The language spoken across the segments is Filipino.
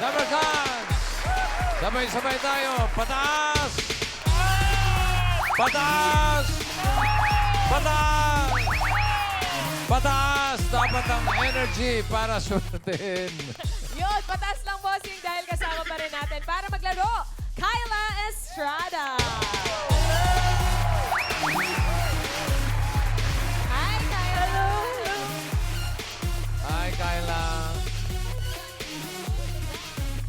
Double cards! Sabay-sabay tayo. Pataas! Pataas! Pataas! Pataas! Dapat ang energy para swertein. Yun, pataas lang, bossing, dahil kasama pa rin natin para maglaro, Kyla Estrada. Hi, Kyla. Hi, Kyla.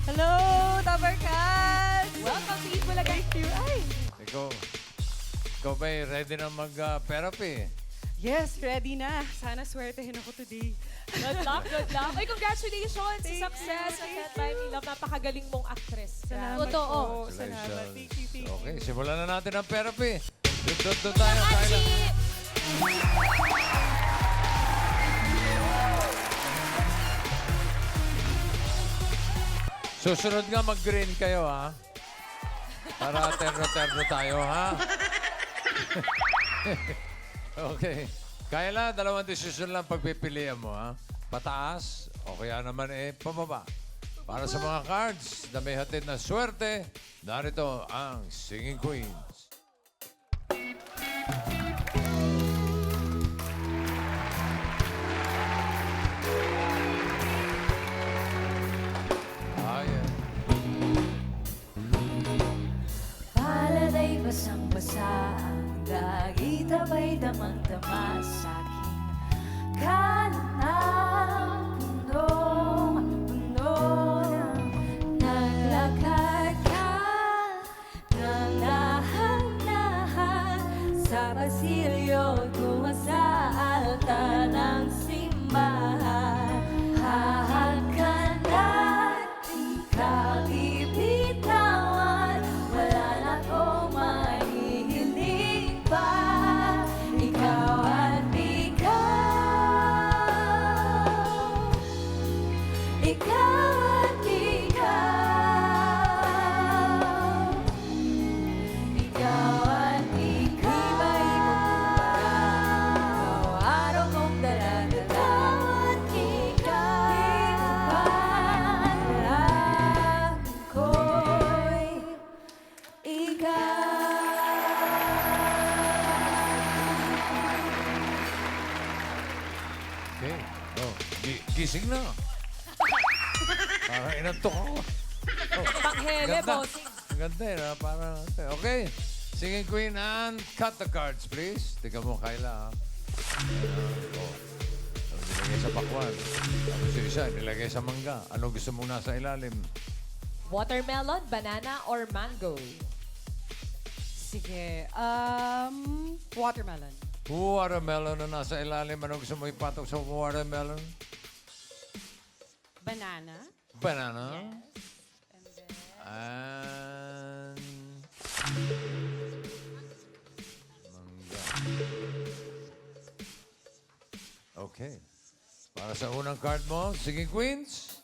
Hello, Topper Cats. Welcome to Eat Bulaga. Ay. Ikaw ba'y ready na mag-therapy? Yes, ready na. Sana swertehin ako today. Good luck, good luck. Ay, congratulations sa Thank success you, at thank Time Me Love. Napakagaling mong actress. Salamat Totoo. po. Salamat. Thank you. Okay, simulan na natin ang therapy. Doon tayo, Kyla. Susunod nga mag-green kayo, ha? Para terno-terno tayo, ha? Okay. Kyla, dalawang desisyon lang pagpipilian mo, ha? Pataas o kaya naman pababa. Para sa mga cards na may hatid na swerte, narito ang Singing Queens. Ayan. Palad ay basang-basa, ang dagit aba'y damang-dama sa'king kanang punong-puno ng naglakad ka ng nahan-nahan sa pasilyo tungo sa altar ng simbahan. Hahag ka na't di ka bibitawan, wala na akong mahihiling pa. Ikaw at ikaw, ikaw at ikaw, ikaw at ikaw. Iba-ibang araw kong dala-dala at ikaw. Pangarap ko'y ikaw. Okay. Oh, gising na. Parang inantok ako. Oh, Panghele, ganda. bossing. Ang ganda eh, na parang... Okay. Singing Queen and cut the cards, please. Tika mo, Kyla, ha? Ayan, oh. Ano nilagay sa pakwan? Tapos yung isa, nilagay sa mangga. Ano gusto mong nasa ilalim? Watermelon, banana, or mango? Sige. Watermelon. Watermelon na nasa ilalim. Ano gusto mo ipatok sa watermelon? Banana. Banana. And then, And... Mangga. Okay. Para sa unang card mo, Singing Queens.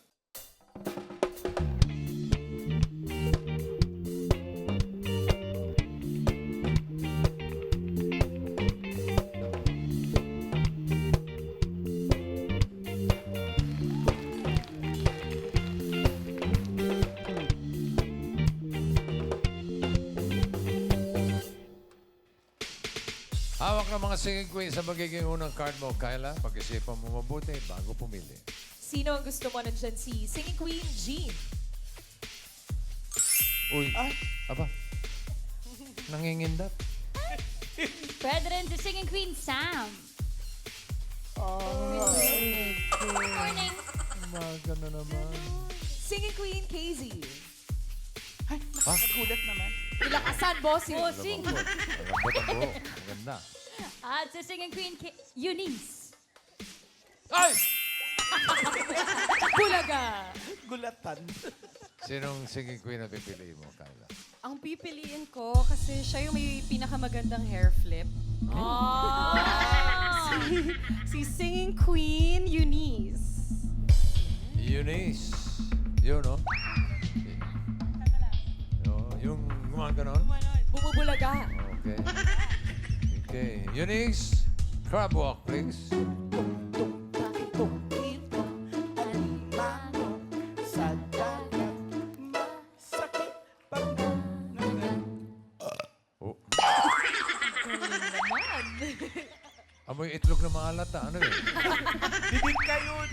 Hawak ng mga Singing Queens sa magiging unang card mo, Kyla. Pag-isipan mo mabuti bago pumili. Sino ang gusto mo nandyan? Si Singing Queen Jean. Uy. Aba. Nangingindat. Pwede rin si Singing Queen Sam. Morning. Umaga na naman. Singing Queen KZ. nagulat naman. Ilakasan, bossing. Bossing. Malambot ang buhok. Maganda. At si Singing Queen Eunice. Ay! Bulaga. Gulatan. Sinong Singing Queen na pipiliin mo, Kyla? Ang pipiliin ko kasi siya yung may pinakamagandang hair flip. Si Singing Queen Eunice. Eunice. Yun, no? Yung gumaganon? Bumubulaga. Okay. Okay. Eunice, crab walk, please. Alimango sa dagat. amoy itlog na maalat, ah. Ano yun? Bibig ka yun.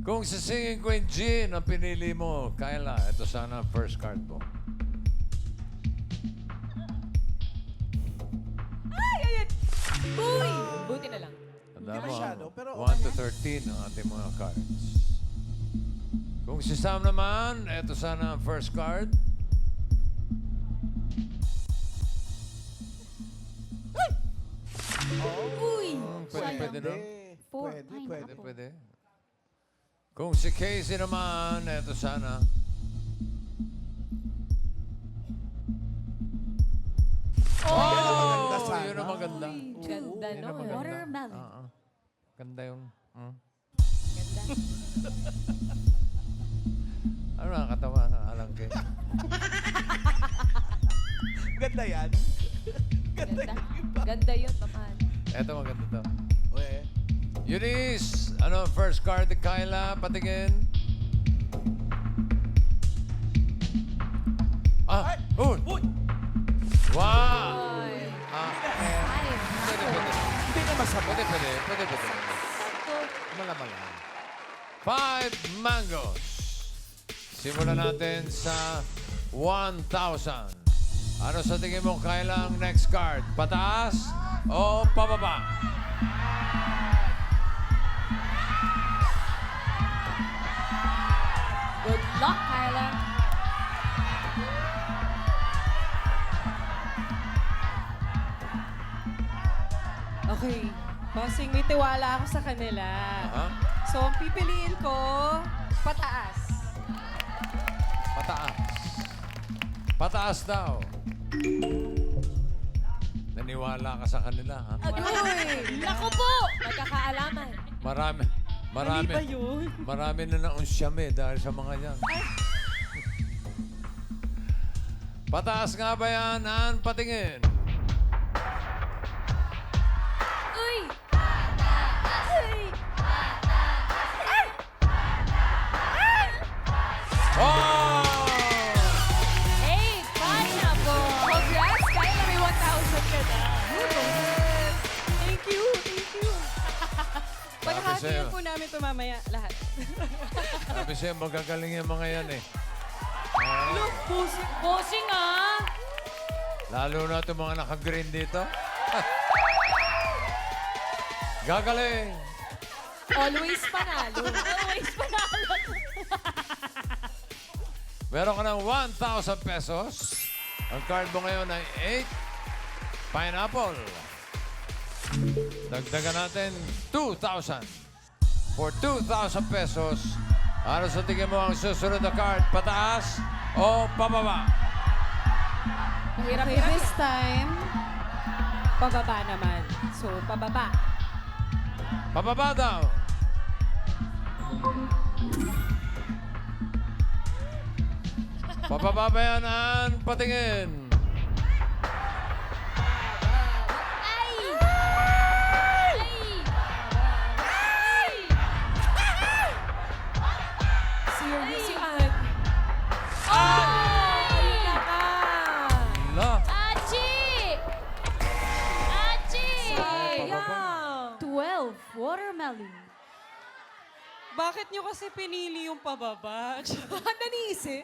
Kung si Singing Queen Jean ang pinili mo, Kyla, ito sana ang first card mo. Uy! Buti na lang. Tanda Hindi mo, masyado, pero 1 to 13 ang ating mga cards. Kung si Sam naman, ito sana ang first card. Uy! Pwede na. Four. Pwede, Ay, pwede. naku. Pwede. Kung si Casey naman, ito sana. maganda sana. Yun ang maganda. Ganda, Yun no? ang maganda. Watermelon. Ganda yun. Ganda. Ano nakakatawa? Alang kayo. Ganda yan. Ganda. Ganda yun, paman. Ito maganda to. Uy. Eunice, ano ang first card ni Kyla? Patingin. Ah, oh! Uy! Wow! Ay. Five. Pwede. Hindi na masama. Pwede. Mala. 5 mangoes. Simulan natin sa 1,000. Ano sa tingin mo, Kyla, ang next card? Pataas o pababa? Good luck, Kyla. Okay. Bossing, may tiwala ako sa kanila. Aha. So, ang pipiliin ko, pataas. Pataas. Pataas daw. Naniwala ka sa kanila, ha? Uy! Naku po! Magkakaalaman. Marami. Mali ba yun? Marami na naunsyame dahil sa mga yan. Pataas nga ba yan, Ann? Patingin. Uy! Oh! Hey, pineapple! Congrats, Kyla. May 1,000 ka na. Thank you. sa'yo. Paghahatian po namin ito mamaya lahat. Sabi siya, magagaling yung mga yan eh. Look, bossing. Bossing ah! Lalo na itong mga naka-green dito. Gagaling. Always panalo. Always panalo. Meron ka ng 1,000 pesos. Ang card mo ngayon ay 8 pineapple. Dagdagan natin 2,000. For 2,000 pesos, ano sa tingin mo ang susunod na card? Pataas o pababa? Mahirap, Okay, hirap. this time, pababa naman. So, pababa. Pababa daw. Pababa ba yan, Ann? Patingin. Ay! Ay! Serious si Ann. Ay! La. Achi! Achi! Sayang. 12. Watermelon. Bakit nyo kasi pinili yung pababa? Nanisi.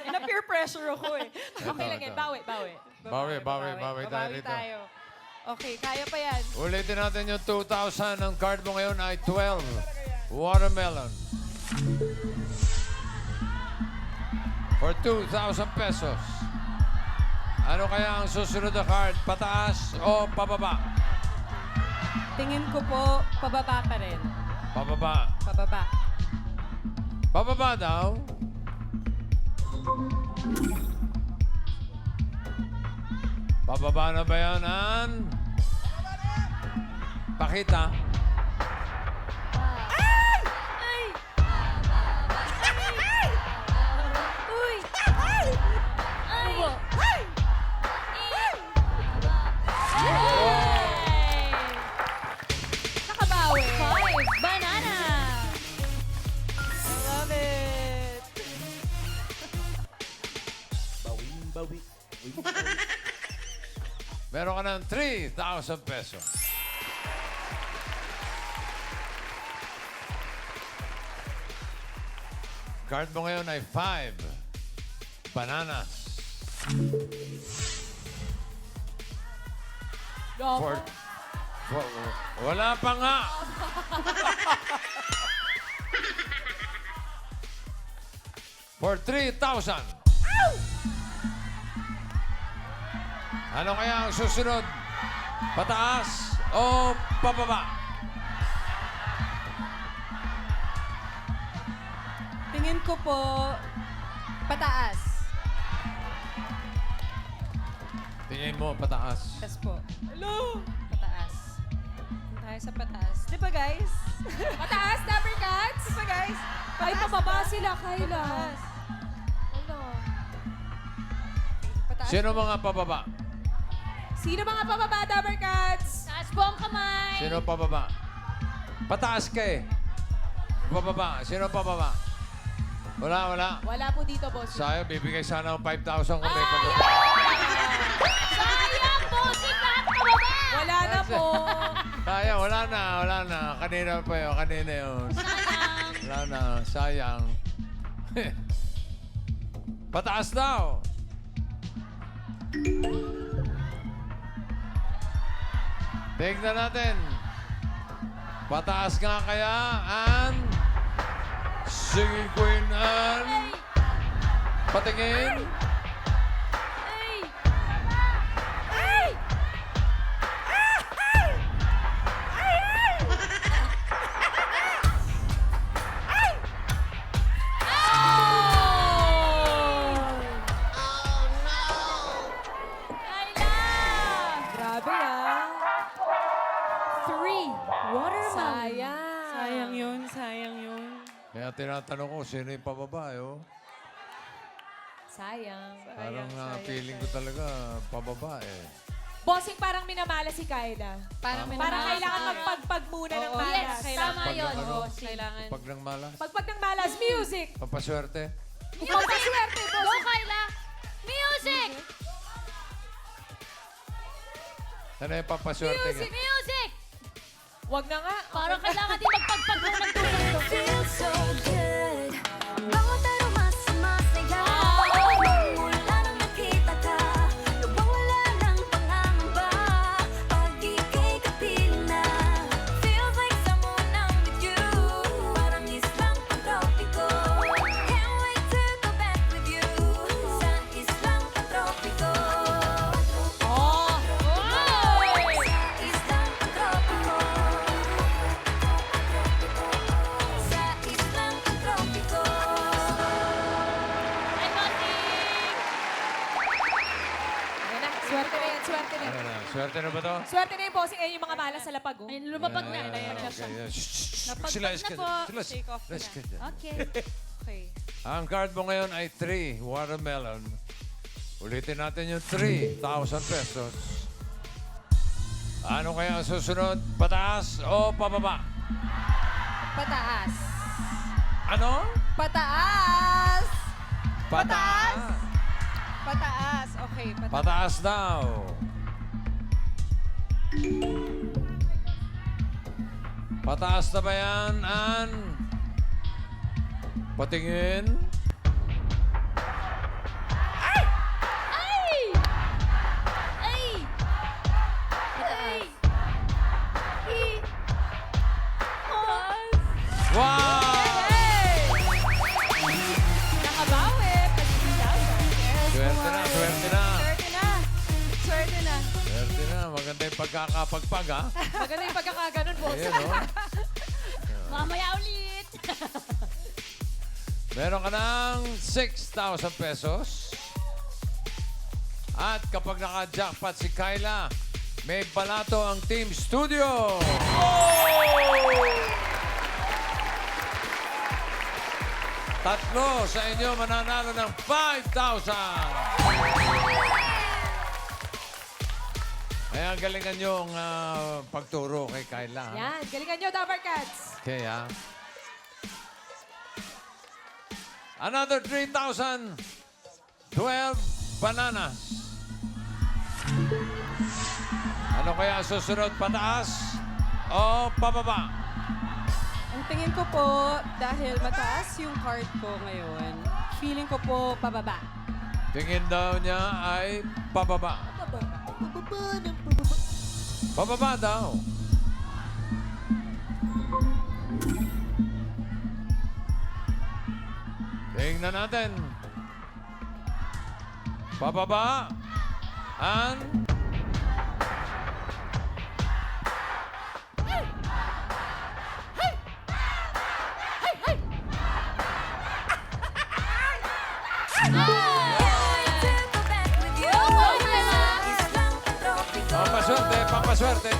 Na-peer pressure ako eh. Okay lang yan. Bawi. Bawi tayo Bawi dito. tayo. Okay, kaya pa yan. Ulitin natin yung 2,000. Ang card mo ngayon ay 12. Watermelon. For 2,000 pesos. Ano kaya ang susunod na card? Pataas o pababa? Tingin ko po, pababa pa rin. Pababa. Pababa. Pababa daw. Pababa na ba yan, Ann? Pakita. Uy! Ay! Nakabawi. 5. Banana! I love it. Bawi. Meron ka ng 3,000 pesos. Card mo ngayon ay 5 bananas. For, wala pa nga. For 3,000. Ano kaya ang susunod? Pataas o pababa? Tingin ko po, pataas. Tingin mo, pataas. Yes po. Hello! Pataas. Punta tayo sa pataas. Di ba, guys? Pataas, Dapper Cats! Di ba, guys? Ay, pababa sila, Kyla. Pataas. Ano? Pataas. Sino mga pababa? Sino mga pababa, Dapper Cats? Taas po ang kamay. Sino pababa? Pataas ka eh. Pababa. Sino pababa? Wala. Wala po dito, boss. Sayang, bibigay sana ng 5,000 kung may pababa. Sayang, bossing, lahat pababa. Wala na po. Sayang, wala na. Kanina pa yun, kanina yun. Sayang. Wala na, sayang. Pataas daw. Tingnan natin. Pataas nga kaya ang Singing Queen Anne. Patingin. Ay! Kyla! Grabe, ah. 3. Watermelon. Sayang. Sayang yun. Kaya tinatanong ko, sino yung pababae, oh? Sayang. Parang feeling ko talaga, pababae. Bossing, parang minamala si Kyla. Parang Parang kailangan magpagpag muna ng Oo, malas. Yes, Kailangan- tama Pag yun, ng ano? bossing. Kailangan. Pag ng malas, Pagpag ng malas, music! pampaswerte. Pampaswerte, Go, bossing! Kyla! Music! Ano yung pampaswerte ka? Music! Wag na nga. Parang kailangan din magpagpag mo ng tulong to. Feels so good. Bawat araw mas masaya. Mula nung nakita ka, nawawala ng pangangamba. Pag ika'y kapiling na, feels like someone I'm with you. Parang islang pantropiko. Can't wait to go back with you. Sa islang pantropiko. Oh! Sa islang pantropiko. Sa islang pantropiko. Ay, bossing! Ayan na, swerte na yan, swerte na. Ano na? Swerte na ba to? Swerte na yung bossing. Ayun yung mga malas sa lapag, oh. Ay, lumapag na. Ah, Ayan na siya. okay. Napagpag Sila, na po. Shake off na. Okay. Okay. Ang card mo ngayon ay 3 watermelon. Ulitin natin yung 3,000 pesos. Ano kaya ang susunod? Pataas o pababa? Pataas. Ano? Pataas! Pataas. Pataas. Okay, pataas. Pataas daw. Pataas na ba yan, Ann? Patingin. Ay! Ay! Ay! Wow! Nakabawi. Swerte na, swerte na. Swerte na. Swerte na. Swerte na. Maganda yung pagkakapagpag, ha? Maganda yung pagkakaganon, boss. Ayan, oh. Mamaya ulit. Meron ka ng 6,000 pesos. At kapag naka-jackpot si Kyla, may balato ang Team Studio. Tatlo sa inyo mananalo ng 5,000. Kaya galingan nyo ang pagturo kay Kyla. ha? Yan, galingan nyo, Dapper Cats. Okay, ha? Another 3,000. 12 bananas. Ano kaya ang susunod? Pataas o pababa? Ang tingin ko po, dahil mataas yung card ko ngayon, feeling ko po pababa. Tingin daw niya ay pababa. Pababa daw. Tingnan natin. Pababa. And... Pampaswerte, pampaswerte.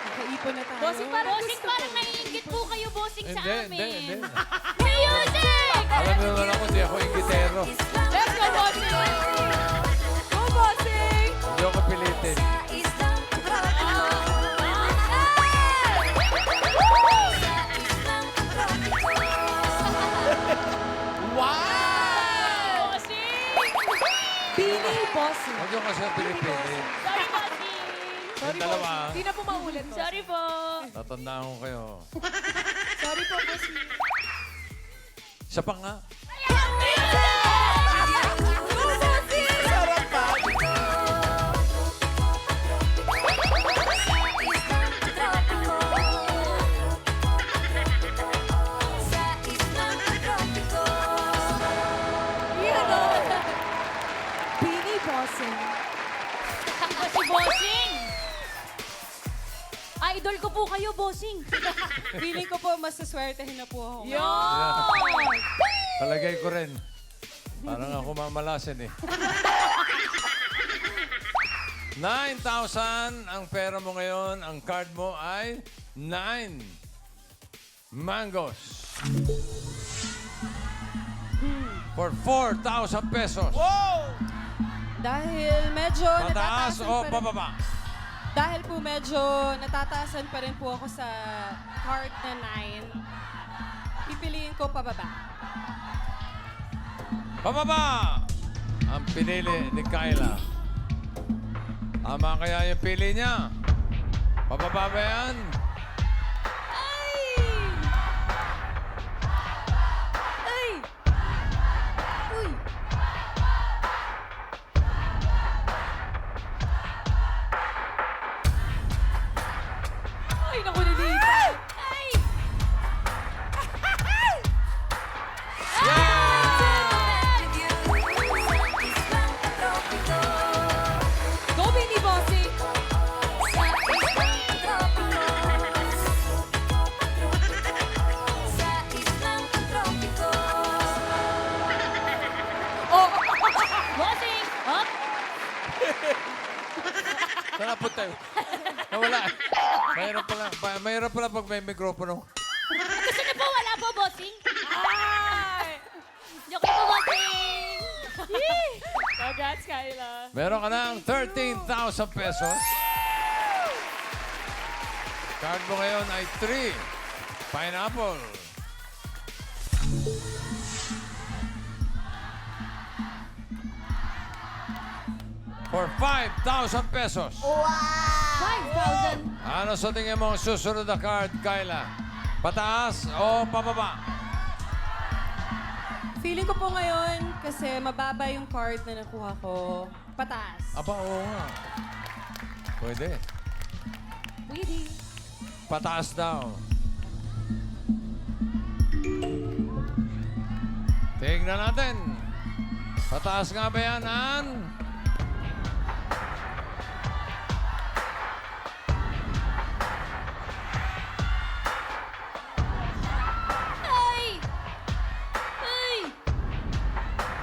Nakaipon na tayo. Bossing, parang naiingit po kayo, bossing, sa Hindi, amin. hindi. Music! Alam niyo naman ako, hindi ako ingitero. Let's go, bossing! Go, bossing! Hindi ako pilitin. Bossing! Pili, bossing. Huwag yung kasi pilitin. Sorry, bossing. Yung dalawa, Hindi na po maulit. Sorry po. tatandaan ko kayo. Sorry po, bossing. Isa pa nga. Sarap pa. Pili, bossing. Iba si bossing. Idol ko po kayo, bossing. Feeling ko po, mas saswertehin na po ako. Yun! Palagay ko rin. Parang ako mamalasin eh. 9,000 ang pera mo ngayon. Ang card mo ay 9 mangoes. For 4,000 pesos. Wow! Dahil medyo Pataas natataasan o pa rin. pababa? Dahil po medyo natataasan pa rin po ako sa card na 9, pipiliin ko pababa. Pababa! Ang pinili ni Kyla. Tama kaya yung pili niya? Pababa ba yan? Ay! Uy! Ay, naku, nilipat. Ay! Go, Bini, bossing! Bossing! Up! Saan punta yun? Nawala. Mahirap pala pag may mikropono. Gusto niyo po, wala po, bossing? Ay! Joke po, bossing! Congrats, Kyla. Meron ka ng 13,000 pesos. Card mo ngayon ay 3. Pineapple. For 5,000 pesos. 5,000. Ano sa tingin mo ang susunod na card, Kyla? Pataas o pababa? Feeling ko po ngayon, kasi mababa yung card na nakuha ko, pataas. Aba, oo nga. Pwede. Pwede. Pataas daw. Tingnan natin. Pataas nga ba yan, Ann? Ay! Ay!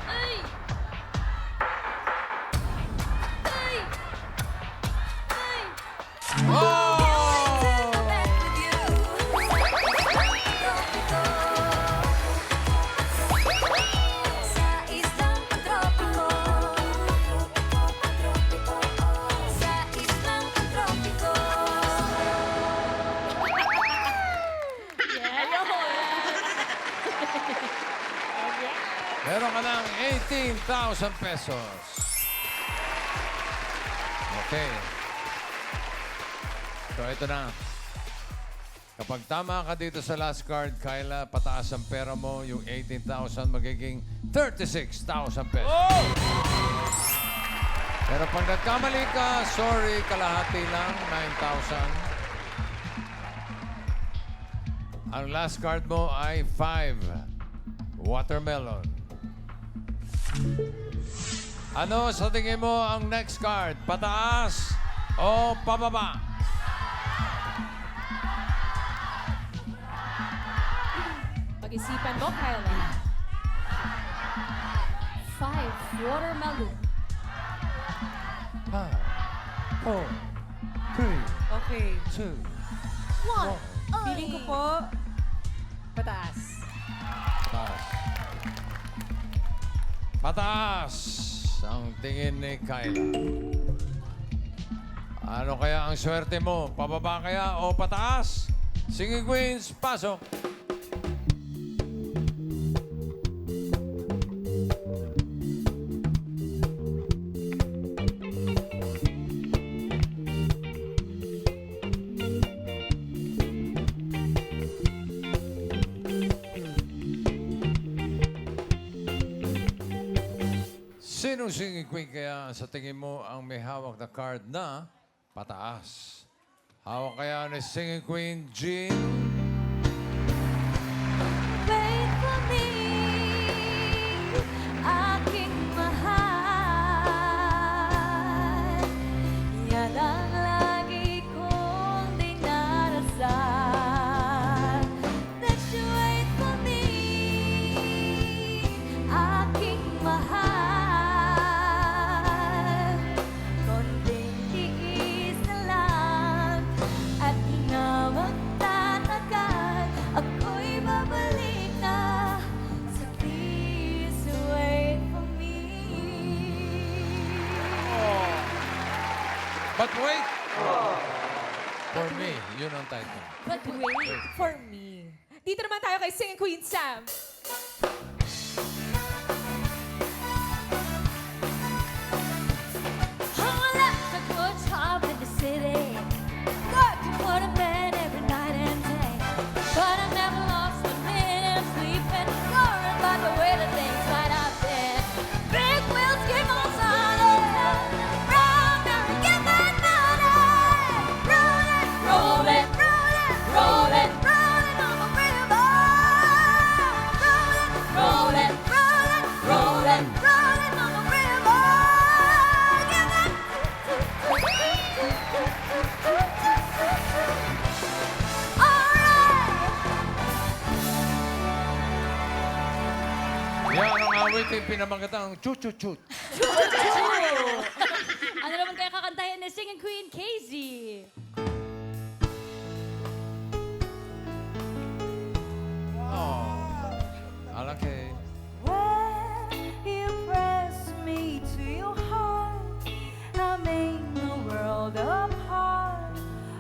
Ay! Ay! Ay! Oh! Meron ka ng 18,000 pesos. Okay. So, ito na. Kapag tama ka dito sa last card, Kyla, pataas ang pera mo. Yung 18,000 magiging 36,000 pesos. Pero pag nagkamali ka, sorry, kalahati lang, 9,000. Ang last card mo ay 5. Watermelon. Ano sa tingin mo ang next card? Pataas o pababa? Pag-isipan mo, Kyla. 5. Watermelon. 5, 4, 3, Okay. 2, 1. Feeling ko po, pataas. Pataas. Pataas ang tingin ni Kyla. Ano kaya ang swerte mo? Pababa kaya o pataas? Singing Queens, pasok. Sinong singing queen kaya sa tingin mo ang may hawak na card na pataas? Hawak kaya ni singing queen Jean? Wait for me, aking mahal. Yan ang lagi kong dinarasal. That you wait for me, aking mahal. Konting tiis na lang at di na magtatagal. Ako'y babalik na sa please wait for me. But wait! For me, yun ang title. But wait for me. Dito naman tayo kay Singing Queen Sam. I left a good job in the city, working for the man every night and day. But I never lost a minute of sleeping, worrying about the way that things might have been. Big wheels keep on turning, round and get that money, rolling, rolling, rolling, rolling, rolling on the river, rolling, rolling, rolling, rolling, rolling on the river. Give it. Yan ang awitin pinamagatang chut-chut-chut. Ano naman kaya kakantahin ni Singing Queen Casey? Alakay. When you press me to your heart, I make the world apart,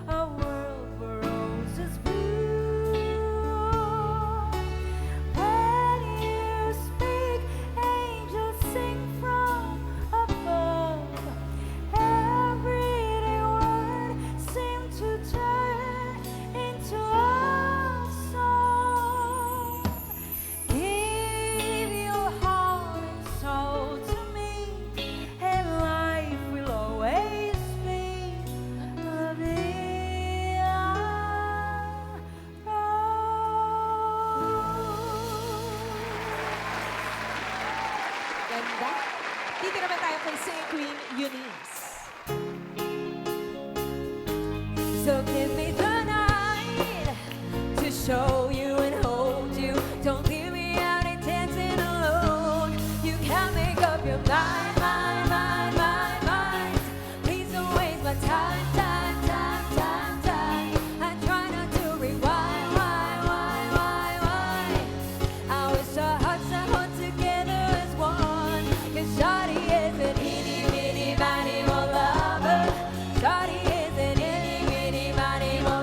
a world where roses bloom. When you speak, angels sing from above. Everyday word seems to turn into a song. Give your heart and soul to me, and life will always be a big Ganda. Dito naman tayo kay Singing Queen Eunice. So give me the night to show you and hold you. Don't leave me out and dancing alone. You can't make up your mind, mind, mind, mind, mind. Please don't waste my time, time, time, time, time. I try not to rewind, why? I wish our hearts that hold together as one. 'Cause Shawty is an itty bitty bitty more lover. Shawty is an itty bitty bitty more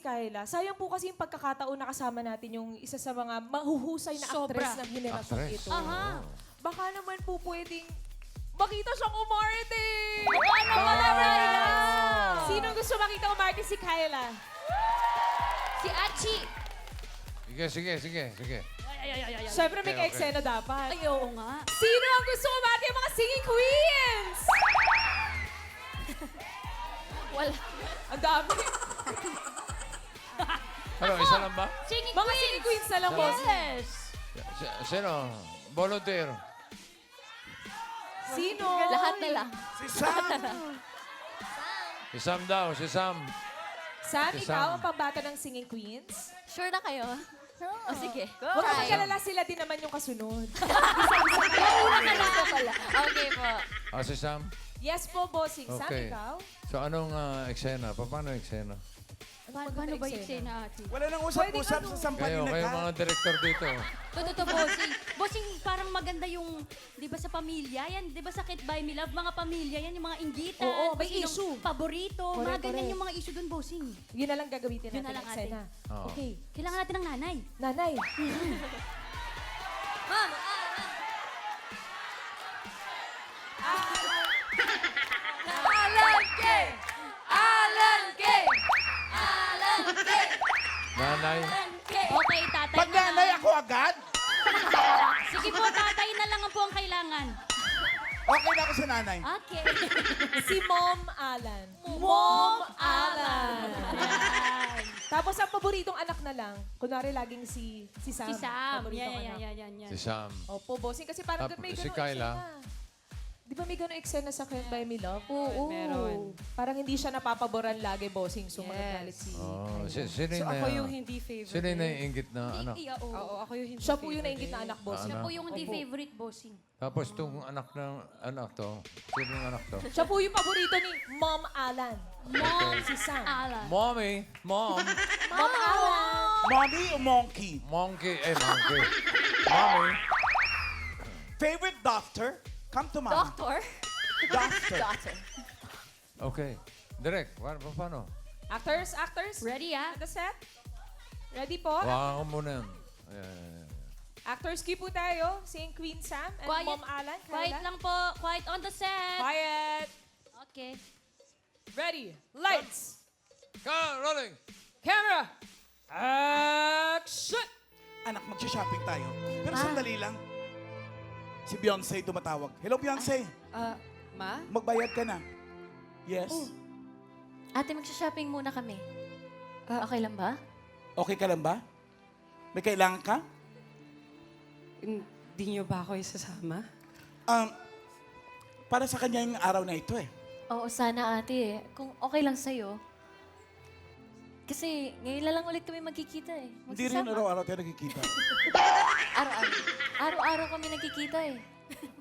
Kyla. Sayang po kasi yung pagkakataon na kasama natin yung isa sa mga mahuhusay na Sobra. actress ng henerasyon Actress. ito. Aha. Baka naman po pwedeng makita siyang umarte. Ano ba na, Kyla? Sinong gusto makita umarte si Kyla? Si Achi. Sige. Siyempre may Okay, ka-eksena dapat. Ay, oo nga. Sino ang gusto umarte yung mga singing queens? Wala. Ang dami. Ano, isa lang ba? Singing Mga singing queens na lang, boss. Yes. Sino? Volunteer. Sino? Lahat na lang. Si Sam daw, si Sam. Sam, Si ikaw Sam. ang pambata ng singing queens? Sure na kayo? O sige. Huwag kang mag-alala, sila din naman yung kasunod. Mauna ka na pala. Okay po. Si Sam. Yes po, bossing. Sam, Okay. ikaw? So, anong eksena? Paano eksena? Paano ba yung eksena, Ate? Wala nang usap-usap sa sampalin Kayo na mga director dito. Totoo, bossing. Bossing, parang maganda yung, di ba sa pamilya, yan, di ba sa Kid by Me Love, mga pamilya, yan, yung mga inggitan. Oo, may kung sinong issue. Paborito, Correct, mga ganyan correct. yung mga issue dun, bossing. Yun na lang gagamitin Yun natin na lang, ng eksena. Oo. Okay. Kailangan natin ng nanay. Nanay. Ma'am, Alan K! Alan K! Alan K! Nanay. Okay, tatay Pag na nanay lang. ako agad, Sige po, tatay na lang ang po ang kailangan. okay na ako sa nanay. Okay. Si Mom Alan. Mom Alan. Yan. Tapos ang paboritong anak na lang, kunwari laging si Sam. Si Sam. Paboritong anak. Yan. Si Sam. Opo, bossing. Kasi parang may Si ganun Kyla? eksena. Di ba may ganun eksena sa Can't Buy Me Love? Oo. Meron. Parang hindi siya napapaboran lagi, bossing. So, magagalit si Oh, Kyla. sino So na ako yung hindi favorite. Sino yung naiingit na anak? Oo, ako yung hindi Siya po yung favorite. naingit na anak, bossing. Siya Ano? po yung hindi favorite bossing. Tapos itong anak to, sino yung anak to? Siya po yung paborito ni Mom Alan. Mom Si Sam. Alan. Mom. Mom Alan. Mommy o monkey? Monkey. Mommy. Favorite doctor? Come to mama. Doctor? Doctor. Okay. Direct, paano? Actors. Ready, ah? The set. Ready po? Waka ko muna yan. Ayan. Actors cue po tayo. Sing Queen Sam and Quiet. Mom Alan. Quiet Kyla. lang po. Quiet on the set. Quiet. Okay. Ready. Lights. Rolling! Camera. Action. Anak, mag-shopping tayo. Pero sandali lang. Si Beyonce tumatawag. Hello, Beyonce. Ma? Magbayad ka na. Yes. Ate, magsha-shopping muna kami. Okay lang ba? Okay ka lang ba? May kailangan ka? Hindi niyo ba ako isasama? Para sa kanya yung araw na ito eh. Oo, sana ate. Kung okay lang sa'yo. Kasi ngayon na lang ulit kami magkikita eh. Hindi rin araw-araw tayo nagkikita. Araw-araw. Araw-araw kami nagkikita eh.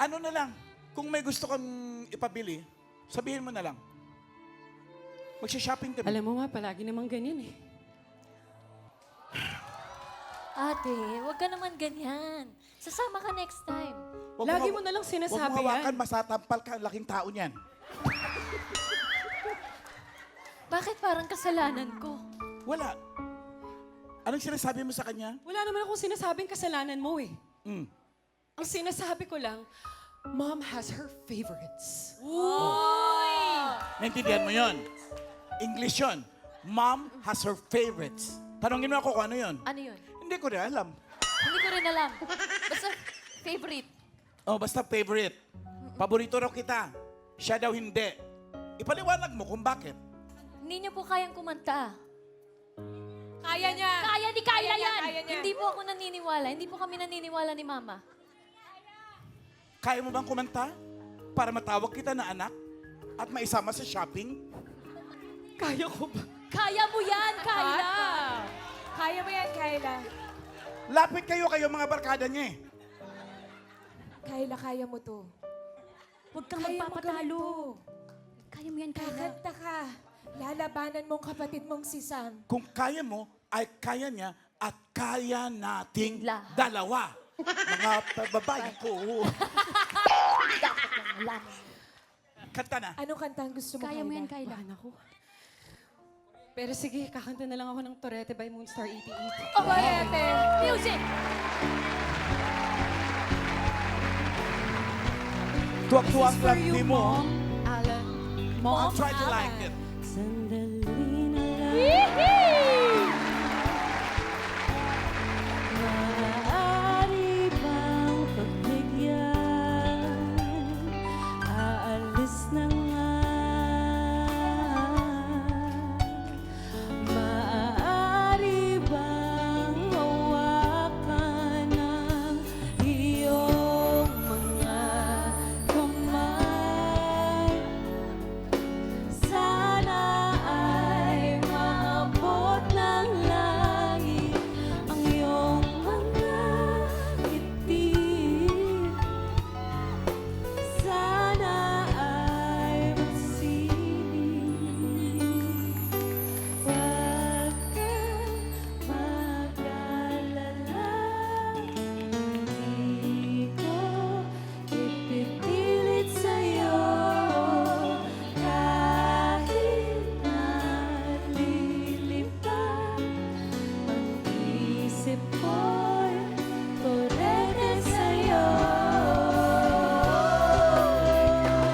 Ano na lang, kung may gusto kang ipabili, sabihin mo na lang. Magsha-shopping kami. Alam mo nga, palagi naman ganyan eh. Ate, wag ka naman ganyan. Sasama ka next time. Huwag Lagi haw- mo na lang Huwag sinasabi mo hawakan, yan. masatampal ka, ang laking tao niyan. Bakit parang kasalanan ko? Wala. Anong sinasabi mo sa kanya? Wala naman akong sinasabing kasalanan mo eh. Mm. Ang sinasabi ko lang, Mom has her favorites. Naintindihan mo yon? English yon. Mom has her favorites. Tanongin mo ako kung ano yon. Ano yun? Hindi ko rin alam. Hindi ko rin alam. Basta favorite. Oh, basta favorite. Paborito raw kita. Siya daw hindi. Ipaliwanag mo kung bakit. Hindi niyo po kayang kumanta. Kaya niya. Kaya ni Kyla yan. Kaya niya. Hindi po ako naniniwala. Hindi po kami naniniwala ni Mama. Kaya mo bang kumanta? Para matawag kita na anak? At maisama sa shopping? Kaya ko ba? Kaya mo yan, Kyla. Kaya mo yan, Kyla. Lapit kayo mga barkada niya eh. Kyla, kaya mo to. Huwag kang Kaya mo magpapatalo. ganito. Kaya mo yan, Kyla. Kakanta ka. Lalabanan mong kapatid mong si Sam. Kung kaya mo, ay kaya niya at kaya nating Lahat. dalawa. Mga babae ko. Dapat lang malaman. Kanta na. Anong kanta ang gusto mo, Kaya mo yan, Kyla? Kyla. Bahan ako. Pero sige, kakanta na lang ako ng Torete by Moonstar 88. Oh, Barete. Music! Tuwak-tuwak For lang you, di mo. Mom, Alan. I'll try to like it. Sandali na lang. Maaari bang pagbigyan? Aalis na nga. Maaari bang hawakan ng iyong mga kamay? Sana ay maabot ng langit ang iyong mga ngiti. Sana ay masilig. Huwag kang mag-alala. Di ko ipipilit sa'yo kahit nalilipad ang isip ko'y Torete sa'yo.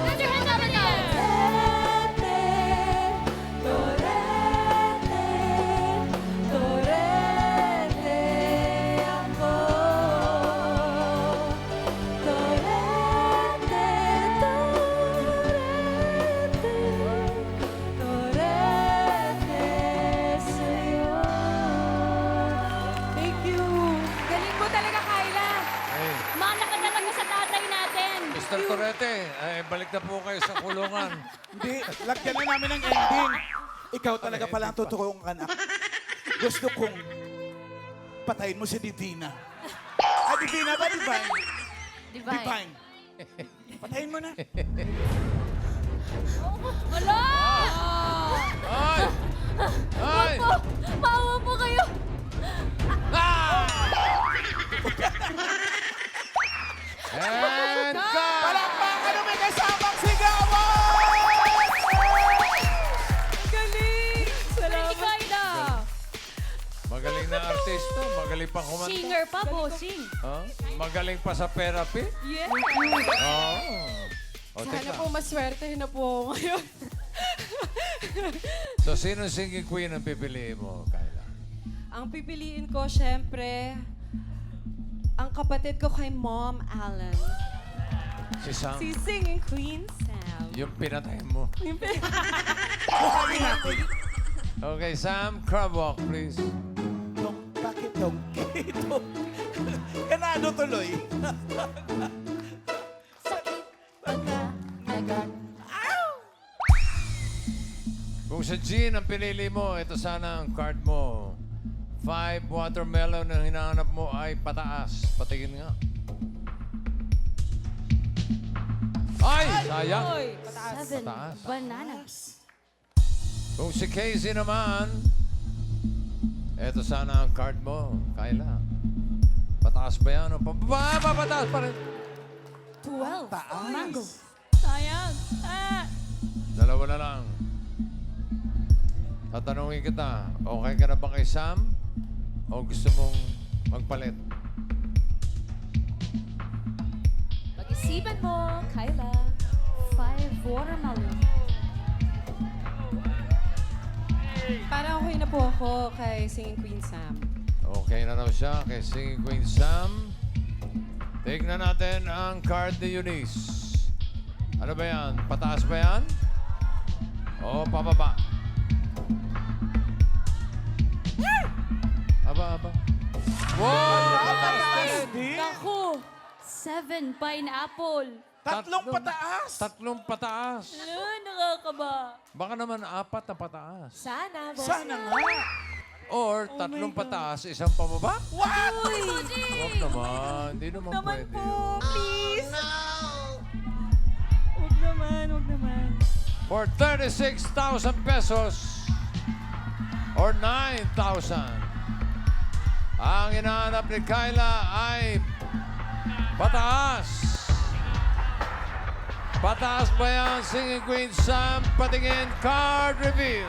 Put your hands up in the air! Torete, Torete, Torete ako. Torete, Torete, Torete sa'yo. Thank you. Galing mo talaga, Kyla. Hey, Mana ka talaga sa tatay natin. Mr. Torete, balik na po kayo sa kulungan. Hindi, lagyan na namin ng ending. Ikaw talaga pala ang totoong anak. Gusto kong patayin mo si Divina. Ah, Divina ba? Divine? Divine. Patayin mo na. Wala! Ay! Ay! Maawa po kayo! And cut! Palakpakan na may kasamang sigawan! Galing! Salamat. Kyla! Magaling na artista, magaling pa kumanta. Singer pa, bossing. Huh? Magaling pa sa therapy. Yeah. Oo. O, Sana teka. po maswerte na po ako ngayon. So, sino singing queen ang pipiliin mo, Kyla? Ang pipiliin ko, syempre, ang kapatid ko kay Mom Alan. Si Sam? Si Singing Queen Sam. Yung pinatay mo. Buhayin natin. Okay, Sam, crab walk, please. Bakit dong? Ito. Ganado tuloy. Kung sa Jean ang pinili mo, ito sana ang card mo. 5 watermelon ang hinahanap mo ay pataas. Patingin nga. Ay! Sayang! Oy, pataas. 7 Pataas. bananas. Kung si Casey naman, ito sana ang card mo, Kyla. Pataas ba yan o pababa? Pataas pa rin. 12 mango. Sayang. Dalawa na lang. Tatanungin kita, okay ka na ba kay Sam? O gusto mong magpalit? Pag-isipan mo, Kyla. 5 watermelon. Parang okay na po ako kay Singing Queen Sam. Okay na raw siya kay Singing Queen Sam. Tignan natin ang card ni Eunice. Ano ba yan? Pataas ba yan? O pababa? Aba. Wow! Pataas din! Naku! 7 pineapple. Tatlong pataas. Tatlong pataas. Nakakaba. Baka naman 4 na pataas. Sana, boss. Sana nga. Or tatlong pataas, isang pababa? What? Huwag naman. Hindi naman pwede. Please. Huwag naman. For 36,000 pesos or 9,000. Ang hinahanap ni Kyla ay pataas. Pataas ba yan, Singing Queen Sam? Patingin, card reveal.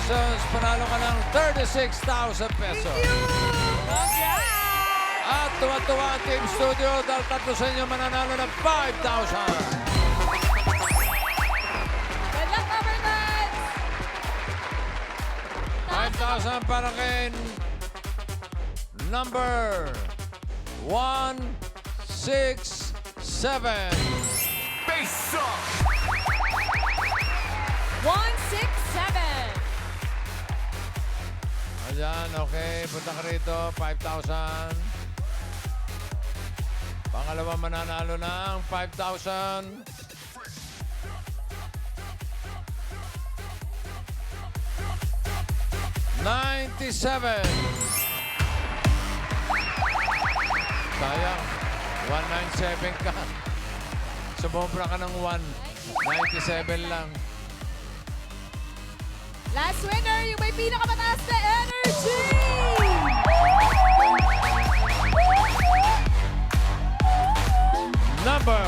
Congratulations! Panalo ka ng 36,000 pesos. Congrats! At tuwa-tuwa ang Team Studio dahil tatlo sa inyo mananalo ng 5,000. Good luck, Overnuts! 5,000 para kay number 167. 167. Ayan, okay. Punta ka rito. 5,000. Pangalawa mananalo ng 5,000. $97. Sayang. 197 ka. Sumobra ka ng 197 lang. Last winner, yung may pinakamataas na energy! Number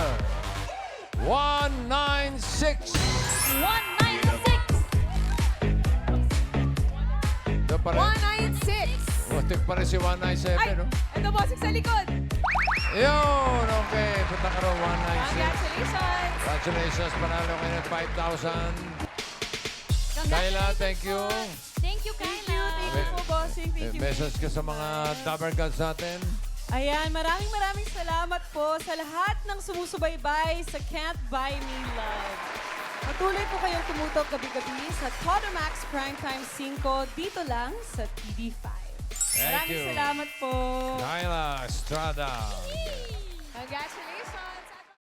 196. 196! Ito pa rin. 196. Butik pa rin si Ay, 197, no? ito bossing sa likod. Yun! Okay, punta ka rin 196. Congratulations. Congratulations, panalo kayo ng 5,000. Kayla, thank you. Thank you, Thank Kyla. you. Thank you po, bossing. Thank you. Message ka sa mga Dabber Gods natin. Ayan, maraming salamat po sa lahat ng sumusubaybay sa Can't Buy Me Love. Patuloy po kayong tumutok gabi-gabi sa Todo Max Primetime 5 dito lang sa TV5. Thank Maraming you. salamat po. Kayla Estrada. Congratulations.